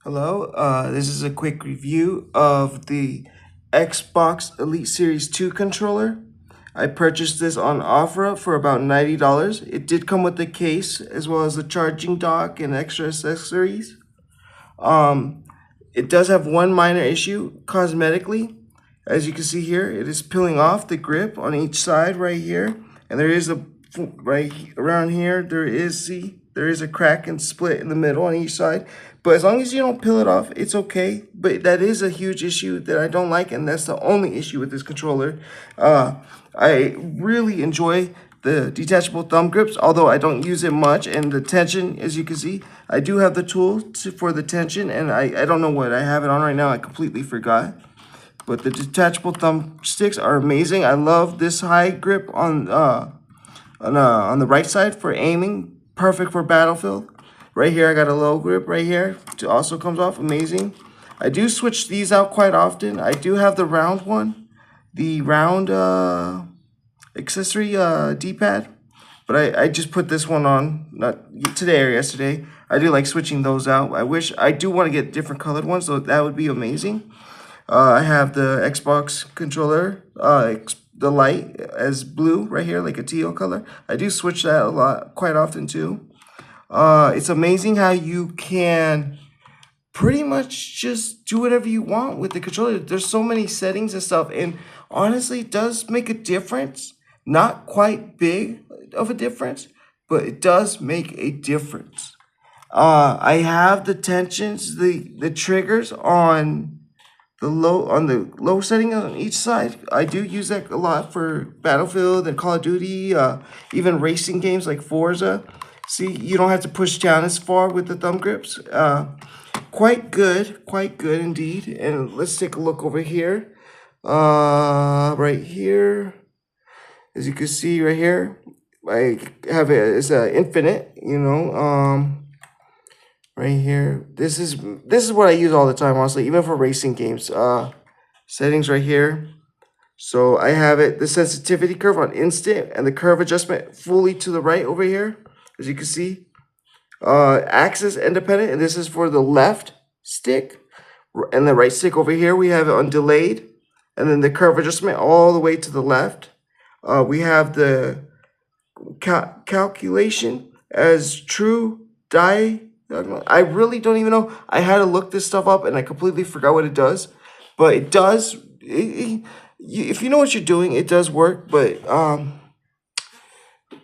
Hello, this is a quick review of the Xbox Elite Series 2 controller. I purchased this on OfferUp for about $90. It did come with the case as well as the charging dock and extra accessories. Um, it does have one minor issue cosmetically. As you can see here, it is peeling off the grip on each side right here. And there is right around here, there is a crack and split in the middle on each side. But as long as you don't peel it off, it's okay. But that is a huge issue that I don't like, and that's the only issue with this controller. I really enjoy the detachable thumb grips, although I don't use it much. And the tension, as you can see, I do have the tool for the tension, and I don't know what I have it on right now. I completely forgot. But the detachable thumb sticks are amazing. I love this high grip on the right side for aiming. Perfect for Battlefield. Right here, I got a low grip right here. It also comes off amazing. I do switch these out quite often. I do have the round one, the round accessory D-pad. But I just put this one on, not today or yesterday. I do like switching those out. I do want to get different colored ones, so that would be amazing. I have the Xbox controller, the light as blue right here, like a teal color. I do switch that a lot, quite often too. It's amazing how you can pretty much just do whatever you want with the controller. There's so many settings and stuff, and honestly, it does make a difference. Not quite big of a difference, but it does make a difference. I have the tensions, the triggers on the low setting on each side. I do use that a lot for Battlefield and Call of Duty, even racing games like Forza. See, you don't have to push down as far with the thumb grips. Quite good indeed. And let's take a look over here. Right here, as you can see right here, I have it as infinite. Right here. This is what I use all the time, honestly, even for racing games. Settings right here. So I have it the sensitivity curve on instant and the curve adjustment fully to the right over here, as you can see. Axis independent, and this is for the left stick. And the right stick over here, we have it on delayed. And then the curve adjustment all the way to the left. We have the calculation as true die. I really don't even know. I had to look this stuff up and I completely forgot what it does. But it does. If you know what you're doing, it does work. But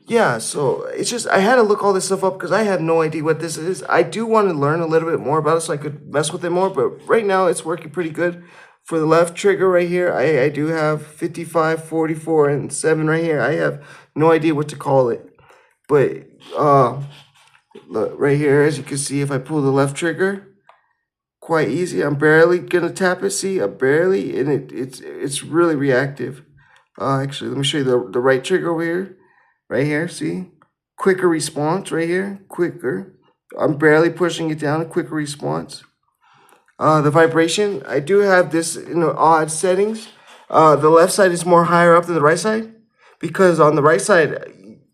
yeah, so it's just I had to look all this stuff up because I have no idea what this is. I do want to learn a little bit more about it so I could mess with it more. But right now it's working pretty good. For the left trigger right here, I do have 55, 44, and 7 right here. I have no idea what to call it. But look, right here, as you can see, if I pull the left trigger, quite easy. I'm barely gonna tap it. See, I'm barely, and it's really reactive. Actually, let me show you the right trigger over here. Right here, see? Quicker response right here, quicker. I'm barely pushing it down, a quicker response. The vibration, I do have this in odd settings. The left side is more higher up than the right side because on the right side,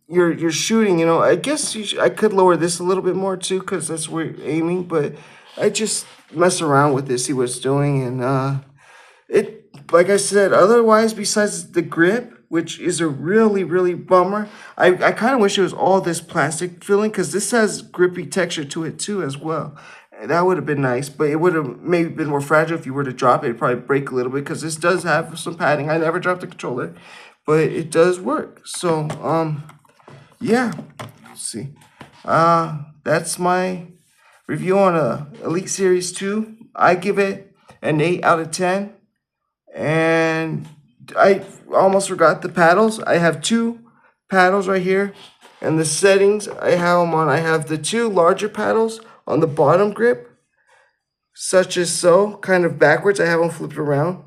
you're shooting. I guess I could lower this a little bit more too because that's where you're aiming. But I just mess around with it, see what it's doing, and it. Like I said, otherwise, besides the grip, which is a really bummer, I kind of wish it was all this plastic filling because this has grippy texture to it too as well. That would have been nice, but it would have maybe been more fragile if you were to drop it. It'd probably break a little bit because this does have some padding. I never dropped the controller, but it does work. So, yeah. Let's see. That's my review on Elite Series 2. I give it an 8 out of 10. And I almost forgot the paddles. I have 2 paddles right here. And the settings, I have them on. I have the 2 larger paddles on the bottom grip, such as so, kind of backwards. I have them flipped around,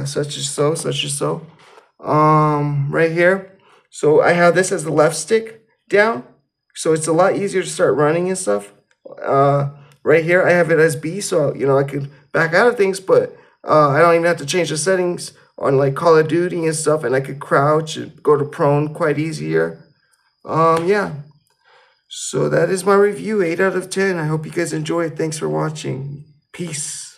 such as so. Right here. So I have this as the left stick down, so it's a lot easier to start running and stuff. Right here, I have it as B, so I could back out of things, but I don't even have to change the settings on like Call of Duty and stuff, and I could crouch and go to prone quite easier. Yeah. So that is my review, 8 out of 10. I hope you guys enjoy it. Thanks for watching. Peace.